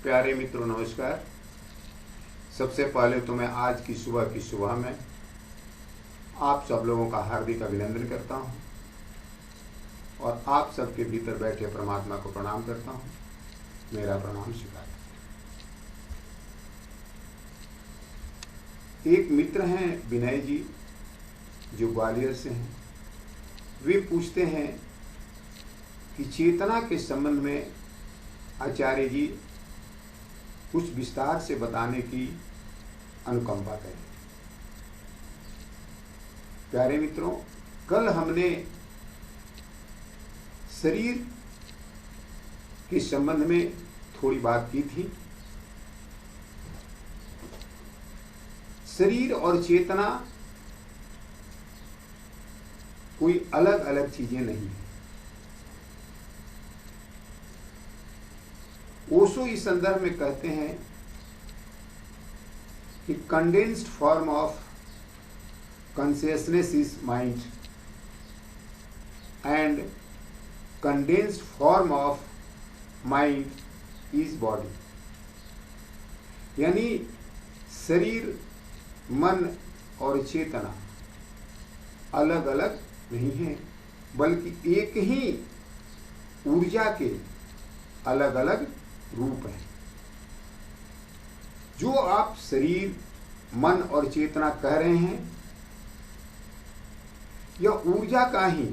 प्यारे मित्रों नमस्कार। सबसे पहले तो मैं आज की सुबह में आप सब लोगों का हार्दिक अभिनंदन करता हूं और आप सबके भीतर बैठे परमात्मा को प्रणाम करता हूं। मेरा प्रणाम स्वीकार। एक मित्र हैं विनय जी, जो ग्वालियर से हैं। वे पूछते हैं कि चेतना के संबंध में आचार्य जी कुछ विस्तार से बताने की अनुकंपा करें। प्यारे मित्रों, कल हमने शरीर के संबंध में थोड़ी बात की थी। शरीर और चेतना कोई अलग अलग चीजें नहीं है। ओशो इस संदर्भ में कहते हैं कि condensed form of consciousness is mind and condensed form of mind is body. यानी शरीर, मन और चेतना अलग अलग नहीं है, बल्कि एक ही ऊर्जा के अलग अलग रूप है। जो आप शरीर, मन और चेतना कह रहे हैं, यह ऊर्जा का ही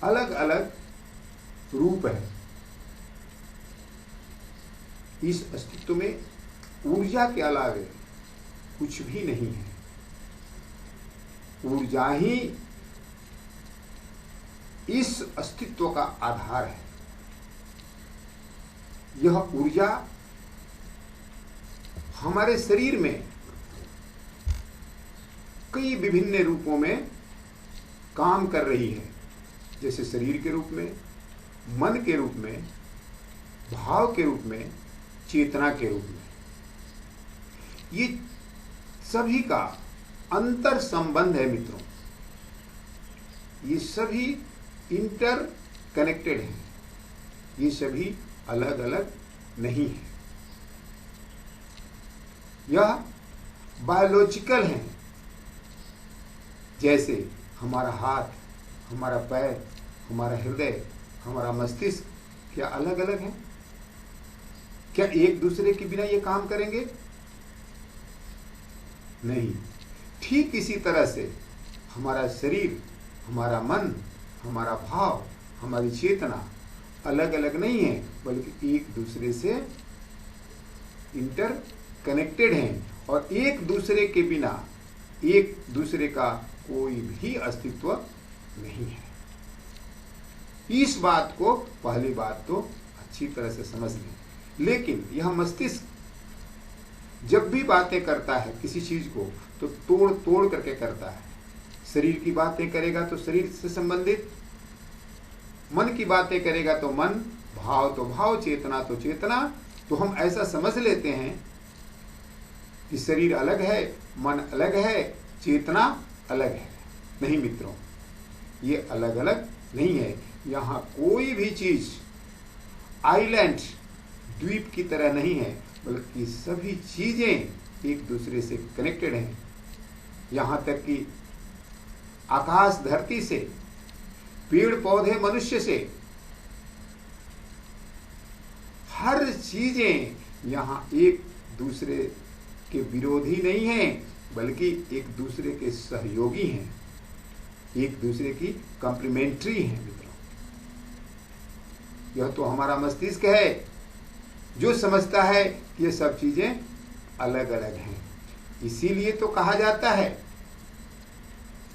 अलग अलग रूप है। इस अस्तित्व में ऊर्जा के अलावे कुछ भी नहीं है। ऊर्जा ही इस अस्तित्व का आधार है। यह ऊर्जा हमारे शरीर में कई विभिन्न रूपों में काम कर रही है, जैसे शरीर के रूप में, मन के रूप में, भाव के रूप में, चेतना के रूप में। ये सभी का अंतर संबंध है मित्रों। ये सभी इंटर कनेक्टेड हैं। ये सभी अलग अलग नहीं है। यह बायोलॉजिकल है। जैसे हमारा हाथ, हमारा पैर, हमारा हृदय, हमारा मस्तिष्क क्या अलग अलग है? क्या एक दूसरे के बिना ये काम करेंगे? नहीं। ठीक इसी तरह से हमारा शरीर, हमारा मन, हमारा भाव, हमारी चेतना अलग अलग नहीं है, बल्कि एक दूसरे से इंटर कनेक्टेड हैं और एक दूसरे के बिना एक दूसरे का कोई भी अस्तित्व नहीं है। इस बात को, पहली बात तो अच्छी तरह से समझ लें। लेकिन यह मस्तिष्क जब भी बातें करता है किसी चीज को, तो तोड़ तोड़ करके करता है। शरीर की बातें करेगा तो शरीर से संबंधित, मन की बातें करेगा तो मन, भाव तो भाव, चेतना तो चेतना। तो हम ऐसा समझ लेते हैं कि शरीर अलग है, मन अलग है, चेतना अलग है। नहीं मित्रों, ये अलग अलग नहीं है। यहाँ कोई भी चीज आइलैंड, द्वीप की तरह नहीं है, बल्कि सभी चीजें एक दूसरे से कनेक्टेड हैं। यहाँ तक कि आकाश धरती से, पेड़ पौधे मनुष्य से, हर चीजें यहां एक दूसरे के विरोधी नहीं हैं, बल्कि एक दूसरे के सहयोगी हैं, एक दूसरे की कॉम्प्लीमेंट्री हैं मित्रों। यह तो हमारा मस्तिष्क है जो समझता है कि ये सब चीजें अलग अलग हैं। इसीलिए तो कहा जाता है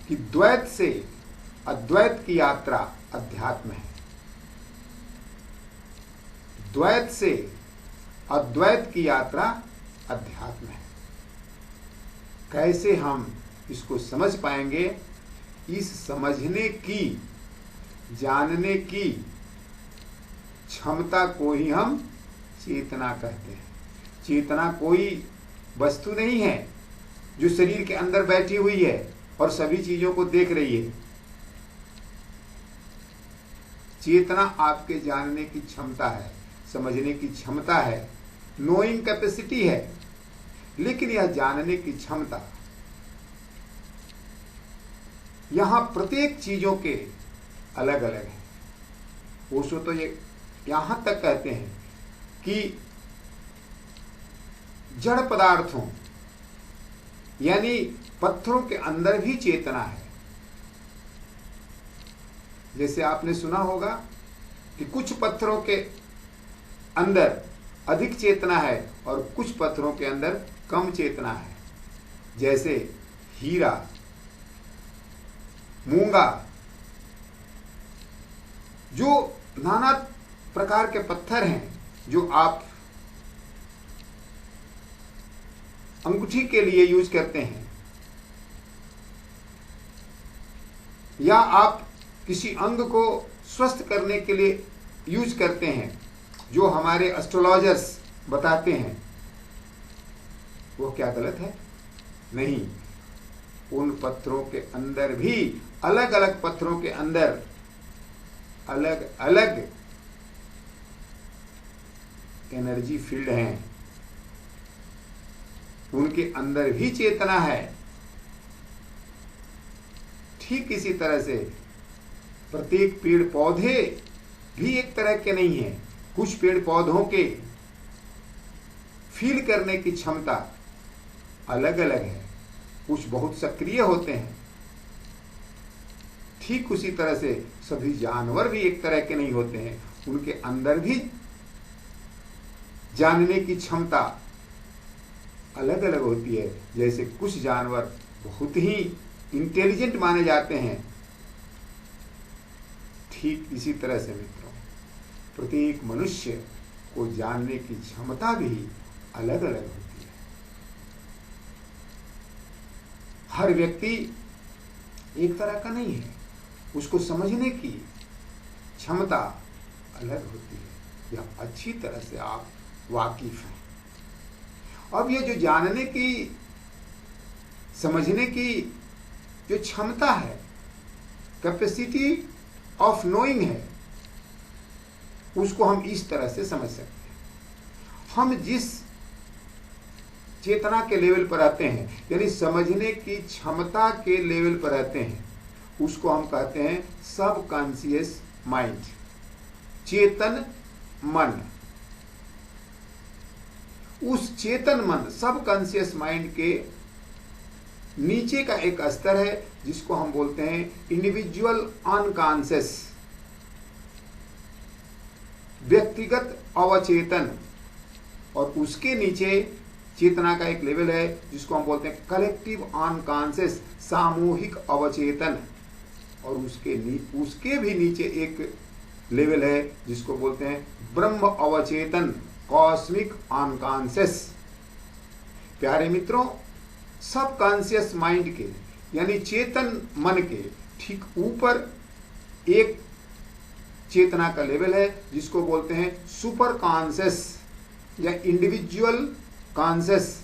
कि द्वैत से अद्वैत की यात्रा अध्यात्म है। द्वैत से अद्वैत की यात्रा अध्यात्म है। कैसे हम इसको समझ पाएंगे? इस समझने की, जानने की क्षमता को ही हम चेतना कहते हैं। चेतना कोई वस्तु नहीं है जो शरीर के अंदर बैठी हुई है और सभी चीजों को देख रही है। चेतना आपके जानने की क्षमता है, समझने की क्षमता है, नोइंग कैपेसिटी है, लेकिन यह जानने की क्षमता यहां प्रत्येक चीजों के अलग अलग है। ओशो तो ये यहां तक कहते हैं कि जड़ पदार्थों यानी पत्थरों के अंदर भी चेतना है। जैसे आपने सुना होगा कि कुछ पत्थरों के अंदर अधिक चेतना है और कुछ पत्थरों के अंदर कम चेतना है। जैसे हीरा, मूंगा, जो नाना प्रकार के पत्थर हैं जो आप अंगूठी के लिए यूज करते हैं, या आप किसी अंग को स्वस्थ करने के लिए यूज करते हैं, जो हमारे एस्ट्रोलॉजर्स बताते हैं, वो क्या गलत है? नहीं। उन पत्थरों के अंदर भी अलग अलग पत्थरों के अंदर अलग अलग एनर्जी फील्ड हैं, उनके अंदर भी चेतना है। ठीक इसी तरह से प्रत्येक पेड़ पौधे भी एक तरह के नहीं है। कुछ पेड़ पौधों के फील करने की क्षमता अलग अलग है, कुछ बहुत सक्रिय होते हैं। ठीक उसी तरह से सभी जानवर भी एक तरह के नहीं होते हैं, उनके अंदर भी जानने की क्षमता अलग अलग होती है। जैसे कुछ जानवर बहुत ही इंटेलिजेंट माने जाते हैं, ठीक इसी तरह से मित्रों प्रत्येक मनुष्य को जानने की क्षमता भी अलग अलग होती है। हर व्यक्ति एक तरह का नहीं है, उसको समझने की क्षमता अलग होती है। यह अच्छी तरह से आप वाकिफ हैं। अब ये जो जानने की, समझने की जो क्षमता है, कैपेसिटी ऑफ नोइंग है, उसको हम इस तरह से समझ सकते हैं। हम जिस चेतना के लेवल पर रहते हैं, यानी समझने की क्षमता के लेवल पर रहते हैं, उसको हम कहते हैं सबकॉन्शियस माइंड, चेतन मन। उस चेतन मन, सबकॉन्शियस माइंड के नीचे का एक स्तर है जिसको हम बोलते हैं इंडिविजुअल अनकॉन्शियस, व्यक्तिगत अवचेतन। और उसके नीचे चेतना का एक लेवल है जिसको हम बोलते हैं कलेक्टिव अनकॉन्शियस, सामूहिक अवचेतन। और उसके भी नीचे एक लेवल है जिसको बोलते हैं ब्रह्म अवचेतन, कॉस्मिक अनकॉन्शियस। प्यारे मित्रों, सबकॉन्शियस माइंड के यानी चेतन मन के ठीक ऊपर एक चेतना का लेवल है जिसको बोलते हैं सुपर कॉन्शियस या इंडिविजुअल कॉन्शियस,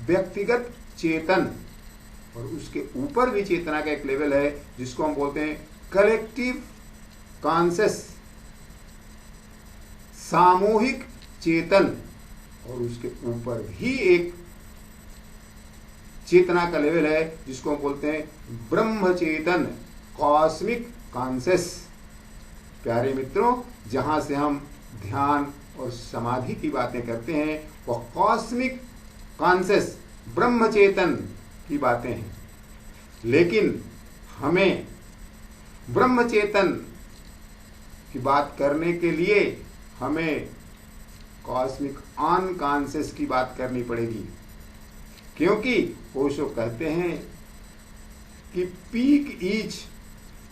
व्यक्तिगत चेतन। और उसके ऊपर भी चेतना का एक लेवल है जिसको हम बोलते हैं कलेक्टिव कॉन्शियस, सामूहिक चेतन। और उसके ऊपर भी एक चेतना का लेवल है जिसको हम बोलते हैं ब्रह्म चेतन, कॉस्मिक कॉन्शियस। प्यारे मित्रों, जहां से हम ध्यान और समाधि की बातें करते हैं वह कॉस्मिक कॉन्शियस, ब्रह्म चेतन की बातें हैं। लेकिन हमें ब्रह्म चेतन की बात करने के लिए हमें कॉस्मिक अनकॉन्शियस की बात करनी पड़ेगी, क्योंकि ओशो कहते हैं कि peak is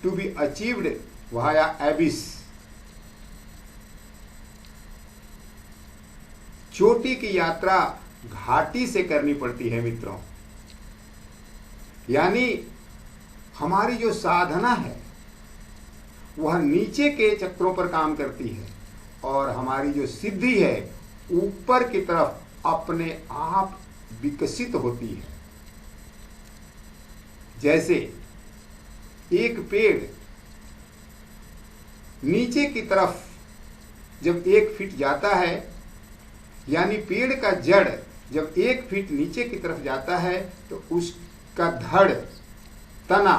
to be achieved via abyss. चोटी की यात्रा घाटी से करनी पड़ती है मित्रों। यानी हमारी जो साधना है वह नीचे के चक्रों पर काम करती है और हमारी जो सिद्धि है ऊपर की तरफ अपने आप विकसित होती है। जैसे एक पेड़ नीचे की तरफ जब 1 फीट जाता है, यानी पेड़ का जड़ जब 1 फीट नीचे की तरफ जाता है तो उसका धड़ तना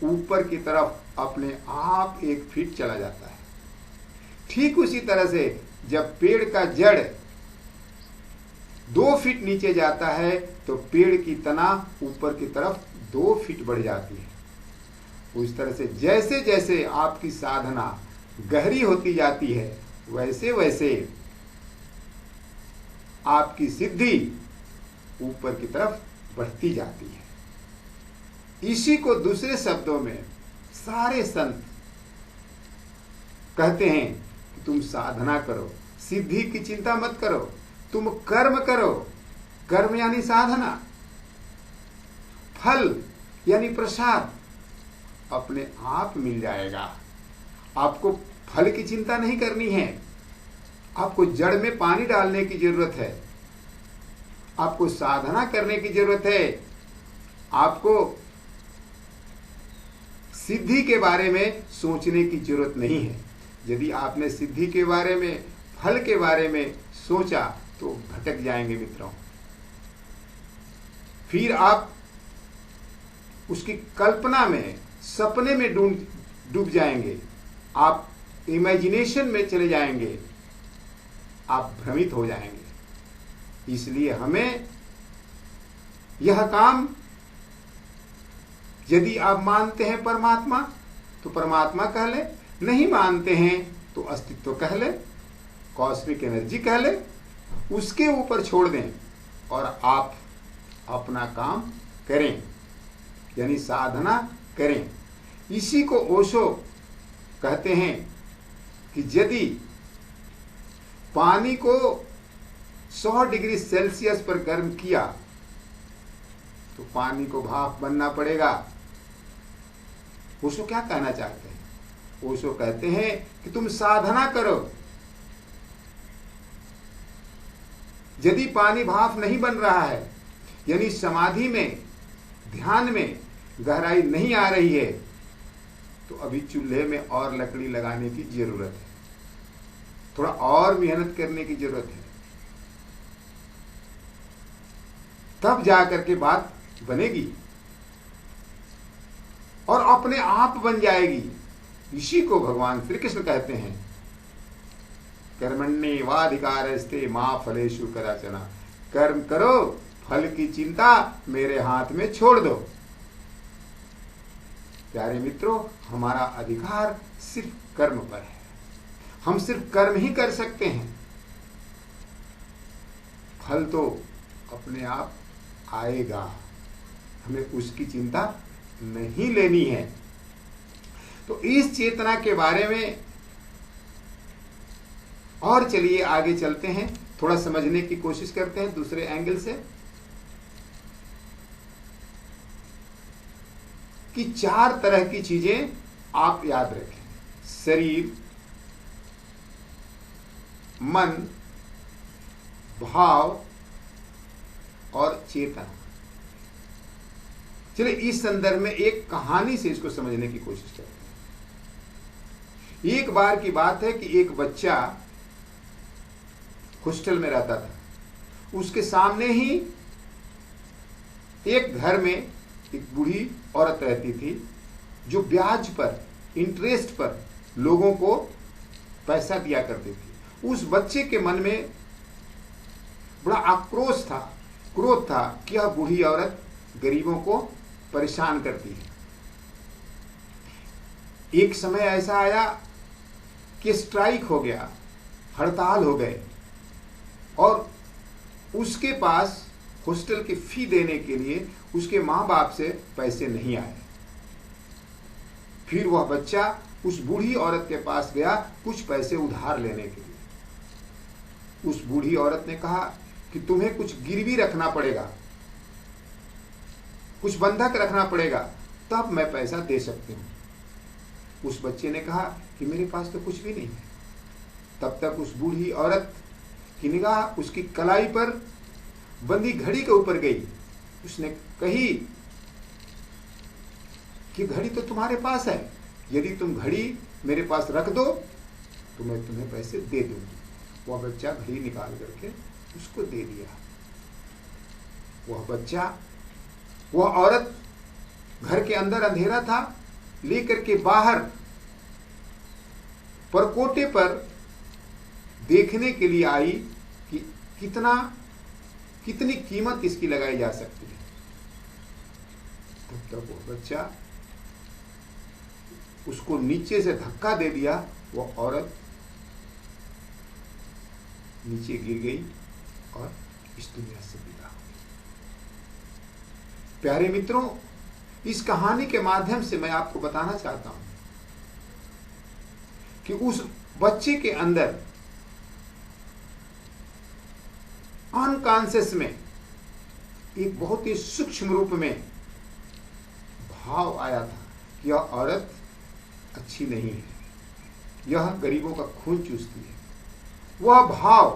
ऊपर की तरफ अपने आप 1 फीट चला जाता है। ठीक उसी तरह से जब पेड़ का जड़ 2 फीट नीचे जाता है तो पेड़ की तना ऊपर की तरफ 2 फीट बढ़ जाती है। उस तरह से जैसे जैसे आपकी साधना गहरी होती जाती है वैसे वैसे आपकी सिद्धि ऊपर की तरफ बढ़ती जाती है। इसी को दूसरे शब्दों में सारे संत कहते हैं कि तुम साधना करो, सिद्धि की चिंता मत करो, तुम कर्म करो। कर्म यानी साधना, फल यानी प्रसाद अपने आप मिल जाएगा। आपको फल की चिंता नहीं करनी है, आपको जड़ में पानी डालने की जरूरत है, आपको साधना करने की जरूरत है, आपको सिद्धि के बारे में सोचने की जरूरत नहीं है। यदि आपने सिद्धि के बारे में, फल के बारे में सोचा तो भटक जाएंगे मित्रों। फिर आप उसकी कल्पना में, सपने में डूब जाएंगे, आप इमेजिनेशन में चले जाएंगे, आप भ्रमित हो जाएंगे। इसलिए हमें यह काम, यदि आप मानते हैं परमात्मा तो परमात्मा कह ले, नहीं मानते हैं तो अस्तित्व कह ले, कॉस्मिक एनर्जी कह ले, उसके ऊपर छोड़ दें और आप अपना काम करें, यानी साधना करें। इसी को ओशो कहते हैं कि यदि पानी को 100 डिग्री सेल्सियस पर गर्म किया तो पानी को भाप बनना पड़ेगा। ओशो क्या कहना चाहते हैं? ओशो कहते हैं कि तुम साधना करो। यदि पानी भाप नहीं बन रहा है, यानी समाधि में, ध्यान में गहराई नहीं आ रही है, तो अभी चूल्हे में और लकड़ी लगाने की जरूरत है, थोड़ा और मेहनत करने की जरूरत है, तब जाकर के बात बनेगी और अपने आप बन जाएगी। इसी को भगवान श्री कृष्ण कहते हैं, कर्मण्येवाधिकारस्ते मा फलेषु कदाचन। कर्म करो, फल की चिंता मेरे हाथ में छोड़ दो। प्यारे मित्रों, हमारा अधिकार सिर्फ कर्म पर है। हम सिर्फ कर्म ही कर सकते हैं, फल तो अपने आप आएगा, हमें उसकी चिंता नहीं लेनी है। तो इस चेतना के बारे में और चलिए आगे चलते हैं, थोड़ा समझने की कोशिश करते हैं दूसरे एंगल से कि 4 तरह की चीजें आप याद रखें: शरीर, मन, भाव और चेतना। चलिए इस संदर्भ में एक कहानी से इसको समझने की कोशिश करते हैं। एक बार की बात है कि एक बच्चा हॉस्टल में रहता था। उसके सामने ही एक घर में एक बूढ़ी औरत रहती थी जो ब्याज पर, इंटरेस्ट पर लोगों को पैसा दिया करती थी। उस बच्चे के मन में बड़ा आक्रोश था, क्रोध था कि यह बूढ़ी औरत गरीबों को परेशान करती है। एक समय ऐसा आया कि स्ट्राइक हो गया, हड़ताल हो गए और उसके पास हॉस्टल की फी देने के लिए उसके माँ बाप से पैसे नहीं आए। फिर वह बच्चा उस बूढ़ी औरत के पास गया कुछ पैसे उधार लेने के लिए। उस बूढ़ी औरत ने कहा कि तुम्हें कुछ गिरवी रखना पड़ेगा, कुछ बंधक रखना पड़ेगा, तब मैं पैसा दे सकती हूं। उस बच्चे ने कहा कि मेरे पास तो कुछ भी नहीं है। तब तक उस बूढ़ी औरत की निगाह उसकी कलाई पर बंदी घड़ी के ऊपर गई। उसने कही कि घड़ी तो तुम्हारे पास है, यदि तुम घड़ी मेरे पास रख दो तो मैं तुम्हें पैसे दे दूंगी। वह बच्चा घड़ी निकाल करके उसको दे दिया। वह बच्चा, वह औरत घर के अंदर अंधेरा था, लेकर के बाहर परकोटे पर देखने के लिए आई कि कितनी कीमत इसकी लगाई जा सकती है। तब तक वह बच्चा उसको नीचे से धक्का दे दिया। वह औरत नीचे गिर गई और इस दुनिया से विदा हो गई। प्यारे मित्रों, इस कहानी के माध्यम से मैं आपको बताना चाहता हूं कि उस बच्चे के अंदर अनकॉन्शियस में एक बहुत ही सूक्ष्म रूप में भाव आया था कि यह औरत अच्छी नहीं है, यह गरीबों का खून चूसती है। वह भाव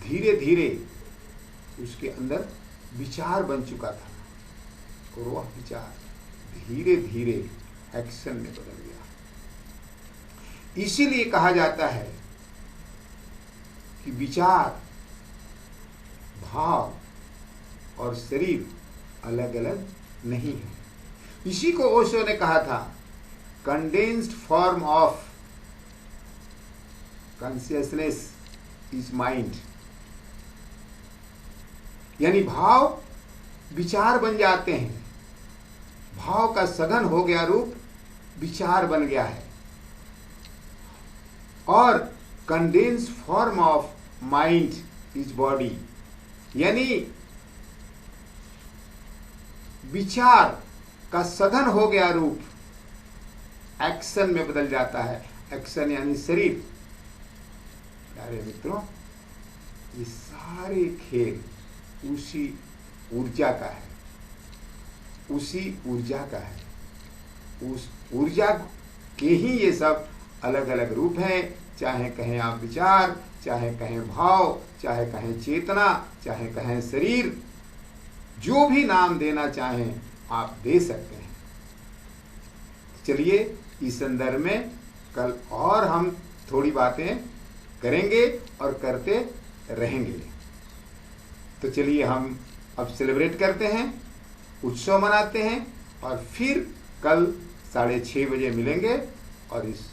धीरे धीरे उसके अंदर विचार बन चुका था और वह विचार धीरे धीरे एक्शन में बदल गया। इसीलिए कहा जाता है कि विचार, भाव और शरीर अलग अलग नहीं है। इसी को ओशो ने कहा था, condensed form of consciousness is mind. यानी भाव विचार बन जाते हैं, भाव का सघन हो गया रूप विचार बन गया है। और condensed form of mind is body, यानी विचार का सघन हो गया रूप एक्शन में बदल जाता है। एक्शन यानी शरीर। प्यारे मित्रों, ये सारे खेल उसी ऊर्जा का है, उसी ऊर्जा का है। उस ऊर्जा के ही ये सब अलग अलग रूप हैं। चाहे कहें आप विचार, चाहे कहें भाव, चाहे कहें चेतना, चाहे कहें शरीर, जो भी नाम देना चाहें आप दे सकते हैं। चलिए, इस संदर्भ में कल और हम थोड़ी बातें करेंगे और करते रहेंगे। तो चलिए हम अब सेलिब्रेट करते हैं, उत्सव मनाते हैं और फिर कल 6:30 बजे मिलेंगे और इस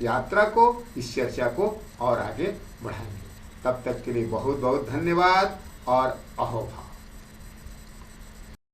यात्रा को, इस चर्चा को और आगे बढ़ाएंगे। तब तक के लिए बहुत बहुत धन्यवाद और अहोभाव।